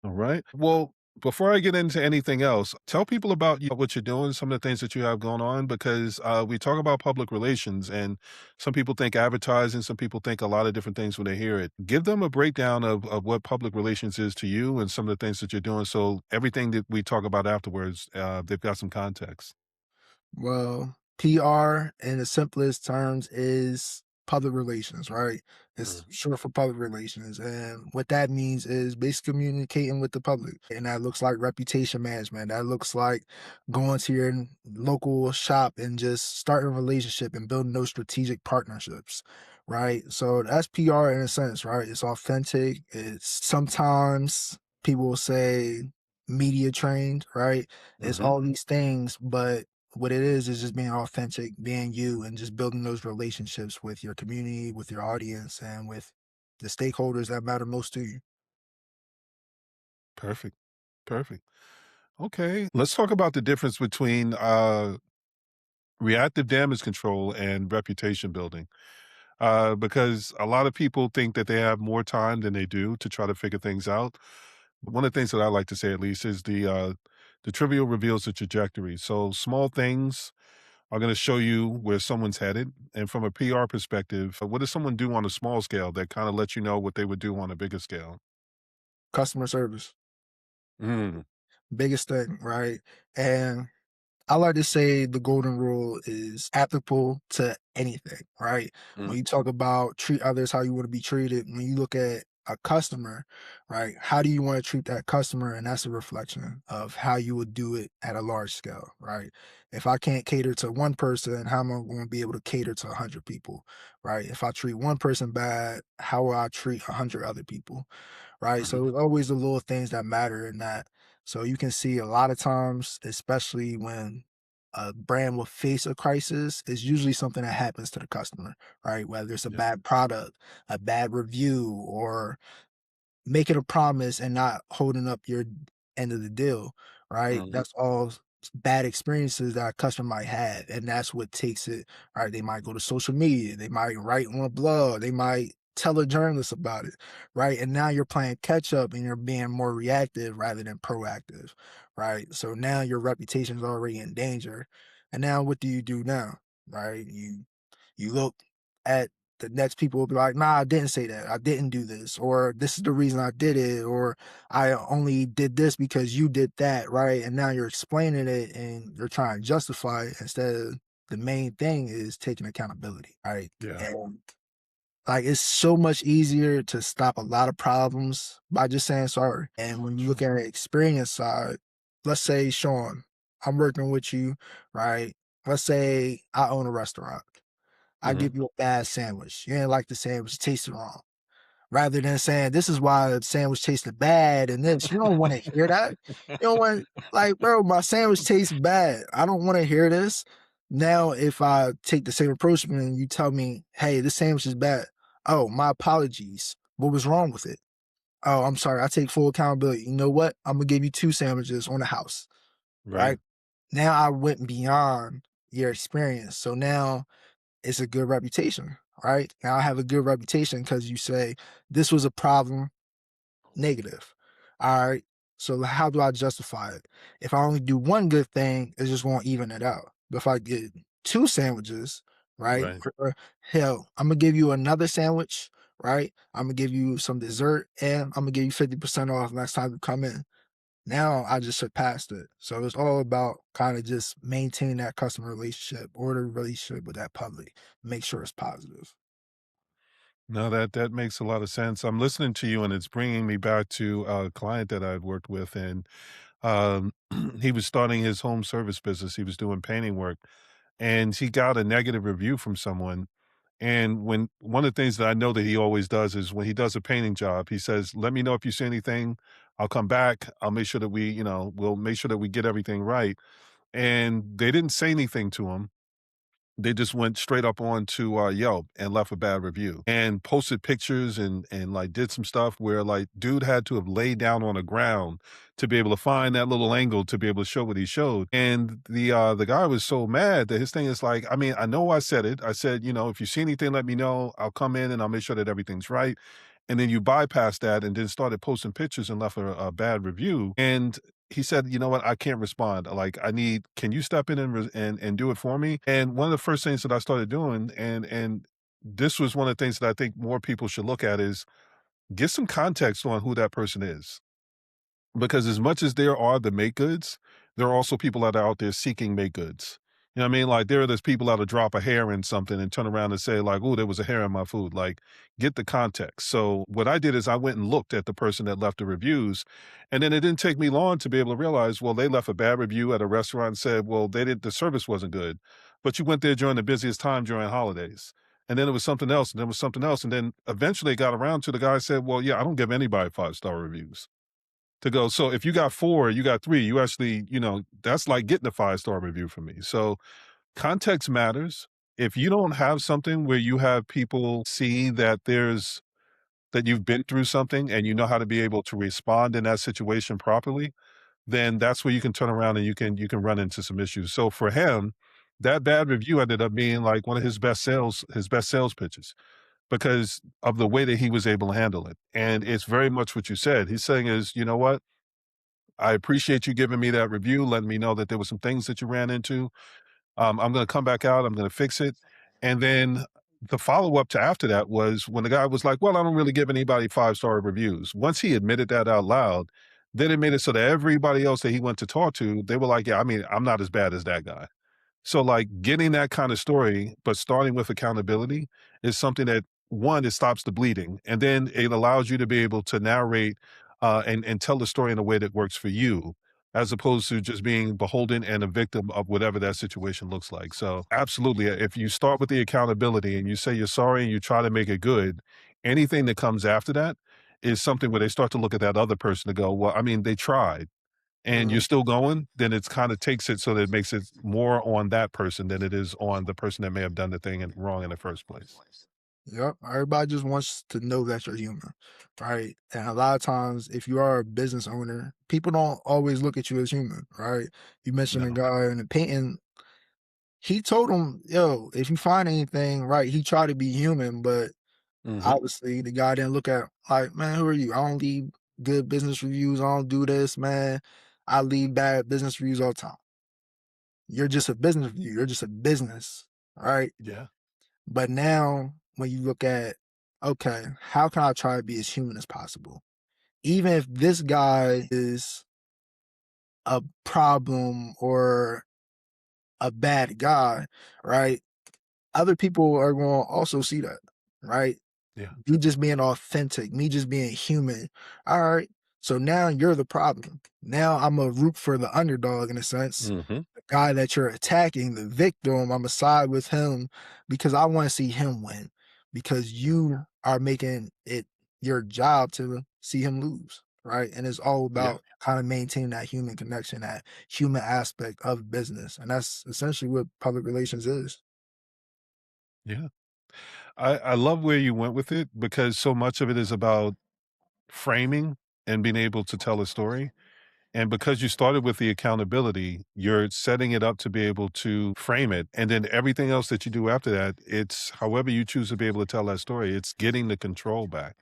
All right. Well, before I get into anything else, tell people about what you're doing, some of the things that you have going on, because we talk about public relations, and some people think advertising, some people think a lot of different things when they hear it. Give them a breakdown of what public relations is to you and some of the things that you're doing. So everything that we talk about afterwards, they've got some context. Well, PR in the simplest terms is public relations, right? It's Mhm. short for public relations. And what that means is basically communicating with the public. And that looks like reputation management. That looks like going to your local shop and just starting a relationship and building those strategic partnerships, right? So that's PR in a sense, right? It's authentic. It's sometimes people will say media trained, right? It's Mhm. all these things, but what it is just being authentic, being you, and just building those relationships with your community, with your audience, and with the stakeholders that matter most to you. Perfect. Perfect. Okay. Let's talk about the difference between reactive damage control and reputation building. Because a lot of people think that they have more time than they do to try to figure things out. One of the things that I like to say, at least, is the trivial reveals the trajectory. So small things are going to show you where someone's headed, and from a PR perspective, what does someone do on a small scale that kind of lets you know what they would do on a bigger scale? Customer service, Mm, biggest thing, right? And I like to say the golden rule is applicable to anything, right? mm, When you talk about treat others how you want to be treated, when you look at a customer, right? How do you want to treat that customer? And that's a reflection of how you would do it at a large scale, right? If I can't cater to one person, how am I going to be able to cater to 100 people, right? If I treat one person bad, how will I treat 100 other people? Right? mhm. So it's always the little things that matter in that. So you can see a lot of times, especially when a brand will face a crisis, is usually something that happens to the customer, right? Whether it's a Yeah. bad product, a bad review, or making a promise and not holding up your end of the deal, right? Mhm. That's all bad experiences that a customer might have. And that's what takes it, right? They might go to social media, they might write on a blog, they might tell a journalist about it, right? And now you're playing catch up and you're being more reactive rather than proactive, right? So now your reputation is already in danger. And now what do you do now? Right? You look at the next people will be like, "Nah, I didn't say that. I didn't do this," or "This is the reason I did it," or "I only did this because you did that," right? And now you're explaining it and you're trying to justify it instead of the main thing is taking accountability, right? Yeah. And like it's so much easier to stop a lot of problems by just saying sorry. And when you look Sure. at the experience side, let's say Sean, I'm working with you, right? Let's say I own a restaurant. I Mhm. give you a bad sandwich. You didn't like the sandwich, it tasted wrong. Rather than saying, "This is why the sandwich tasted bad," and this, you don't wanna hear that. You don't want like, "Bro, my sandwich tastes bad. I don't wanna hear this." Now, if I take the same approach and you tell me, "Hey, this sandwich is bad." "Oh, my apologies. What was wrong with it?" "Oh, I'm sorry. I take full accountability. You know what? Imma give you 2 sandwiches on the house." Right. Right? Now I went beyond your experience. So now it's a good reputation, right? Now I have a good reputation because you say this was a problem, negative. All right. So how do I justify it? If I only do one good thing, it's just gonna even it out. But if I get 2 sandwiches, right? Right. Or hell, I'm gonna give you another sandwich, right? I'm gonna give you some dessert and I'm gonna give you 50% off next time you come in. Now I just surpassed it. So it's all about kind of just maintaining that customer relationship or the relationship with that public. Make sure it's positive. No, that makes a lot of sense. I'm listening to you, and it's bringing me back to a client that I've worked with, and um, he was starting his home service business. He was doing painting work, and he got a negative review from someone. And when one of the things that I know that he always does is when he does a painting job, he says, "Let me know if you see anything. I'll come back. I'll make sure that we'll make sure that we get everything right." And they didn't say anything to him. They just went straight up onto, Yelp and left a bad review and posted pictures and, like, did some stuff where, like, dude had to have laid down on the ground to be able to find that little angle to be able to show what he showed, and the guy was so mad that his thing is like, "I mean, I know I said it. I said, if you see anything, let me know. I'll come in and I'll make sure that everything's right." and then you bypassed that and then started posting pictures and left a bad review. And he said, "You know what? I can't respond. Like, I need. Can you step in and and do it for me?" And one of the first things that I started doing, and this was one of the things that I think more people should look at is get some context on who that person is. Because as much as there are the make goods, there are also people that are out there seeking make goods. You know what I mean? Like there's people that'll drop a hair in something and turn around and say, like, oh, there was a hair in my food. Like, get the context. So what I did is I went and looked at the person that left the reviews. And then it didn't take me long to be able to realize, well, they left a bad review at a restaurant and said, well, they did the service wasn't good. But you went there during the busiest time during holidays. And then it was something else, and then it was something else. And then eventually it got around to the guy said, well, yeah, I don't give anybody 5-star reviews to go. So if you got 4, you got 3, you actually, that's like getting a 5-star review from me. So context matters. If you don't have something where you have people see that you've been through something and you know how to be able to respond in that situation properly, then that's where you can turn around and you can run into some issues. So for him, that bad review ended up being like one of his best sales pitches because of the way that he was able to handle it. And it's very much what you said. He's saying is, you know what? I appreciate you giving me that review, letting me know that there were some things that you ran into. I'm going to come back out. I'm going to fix it. And then the follow up to after that was when the guy was like, well, I don't really give anybody 5-star reviews. Once he admitted that out loud, then it made it so that everybody else that he went to talk to, they were like, yeah, I mean, I'm not as bad as that guy. So, like, getting that kind of story, but starting with accountability is something that, one, it stops the bleeding, and then it allows you to be able to narrate, and tell the story in a way that works for you, as opposed to just being beholden and a victim of whatever that situation looks like. So, absolutely, if you start with the accountability and you say you're sorry and you try to make it good, anything that comes after that is something where they start to look at that other person to go, "Well, I mean, they tried." And you're Mhm. still going, then it's kinda takes it so that it makes it more on that person than it is on the person that may have done the thing wrong in the first place. Yep. Everybody just wants to know that you're human, right? And a lot of times, if you are a business owner, people don't always look at you as human, right? You mentioned a No. guy in the painting. He told him, "Yo, if you find anything, right?" He tried to be human, but Mhm. obviously the guy didn't look at like, "Man, who are you? I don't leave good business reviews. I don't do this, man. I leave bad business reviews all the time. You're just a business review. You're just a business, right?" Yeah. But now when you look at, okay, how can I try to be as human as possible? Even if this guy is a problem or a bad guy, right? Other people are going to also see that, right? Yeah. You just being authentic, me just being human. All right. So now you're the problem. Now I'm a root for the underdog in a sense. Mhm. The guy that you're attacking, the victim, I'm a side with him because I want to see him win. Because you are making it your job to see him lose. Right. And it's all Yeah. about kind of maintaining that human connection, that human aspect of business. And that's essentially what public relations is. Yeah. I love where you went with it because so much of it is about framing and being able to tell a story. And because you started with the accountability, you're setting it up to be able to frame it. And then everything else that you do after that, it's however you choose to be able to tell that story, it's getting the control back.